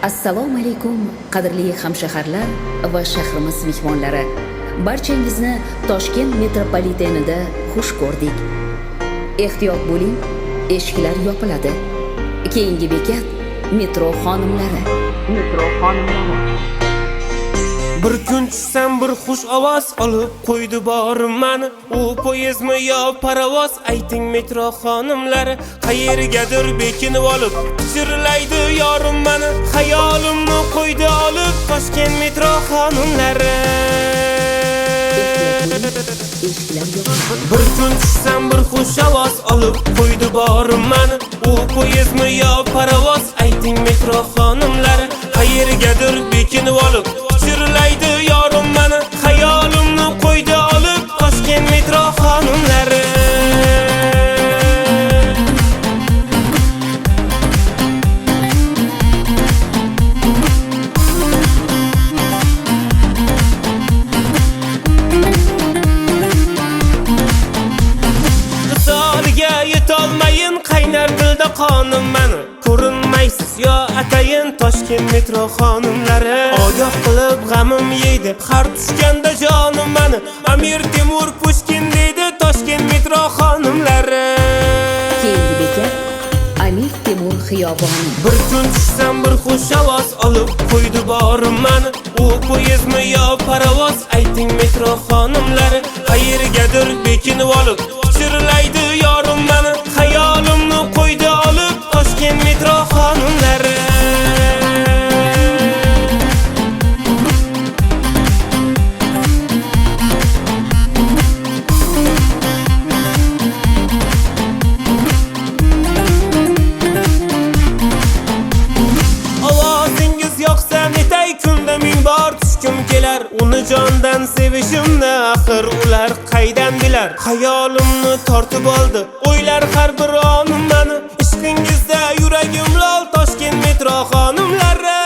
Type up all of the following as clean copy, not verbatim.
Assalomu alaykum qadrli hamshaharlar va shahrimiz mehmonlari. Barchangizni Toshkent metropolitenida xush ko'rdik. Ehtiyot bo'ling, eshiklar yopiladi. Keyingi bekat metro xonimlari. Bir kun tushsam bir xush ovoz olib qo'ydi borim mani. U poyezdmi yo parovoz, ayting metro xonimlari. Qayergadir bekinib olib chirlaydi yorim mani. Xayolimni qo'ydi olib Toshkent metro xonimlari. Bir kun tushsam bir xush ovoz olib qo'ydi borim mani. U poyezdmi yo parovoz, ayting metro xonimlari. Qayergadir bekinib olib chirlaydi yorim mani. Xayolimni qo'ydi olib Toshkent metro xonimlari. Qisoliga yetolmayin qaynar dilda qonim mani. Ko'rinmaysiz yo atayin Toshkent metro xonimlari. Ogoh qilib g'amim yeydi har tushganda jonim mani. Amir Temur Pushkin deydi Toshkent metro xonimlari. Keyingi bekat Amir Temur xiyoboni. Bir kun tushsam bir xush ovoz olib qo'ydi borim mani. U poyezdmi yo parovoz, ayting metro xonimlari. Qayergadir bekinib olib chirlaydi yorim mani. Xayolimni qo'ydi olib Toshkent metro xonimlari. Ovozingiz yoqsa netay kunda ming bor tushkim kelar. Uni jondan sevishimni axir ular qaydan bilar. Xayolimni tortib oldi o'ylar har bir onim mani. Ishqingizda yuragim lol Toshkent metro xonimlari.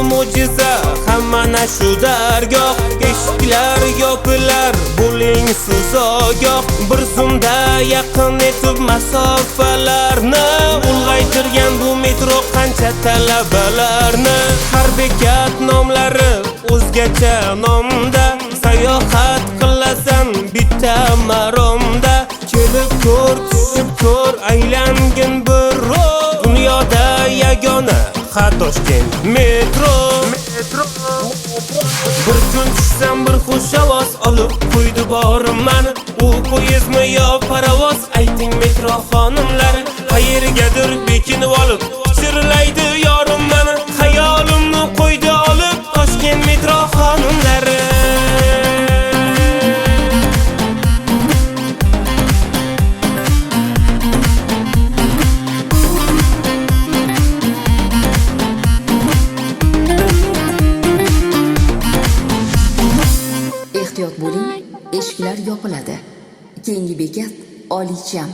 Mo'jiza hamma shu dargoh. Eshiklar yopilar bo'ling siz ogoh. Bir zumda yaqin etib masofalarni ulg'aytirgan bu metro qancha talabalarni. Har bekat nomlari o'zgacha nomda. Sayohat qilasan bitta maromda. Kelib ko'r, tushib ko'r, aylangin bir ro'y. Dunyoda yagona Toshkent metro. Bir kun tushsam bir xush ovoz olib qo'ydi borim mani. U poyezdmi yo parovoz, ayting metro xonimlari. Qayergadir bekinib olib chirlaydi yorim mani. Xayolimni qo'ydi olib Toshkent metro xonimlari. Ehtiyot bo'ling, eshiklar yopiladi. Keyingi bekat Olicham.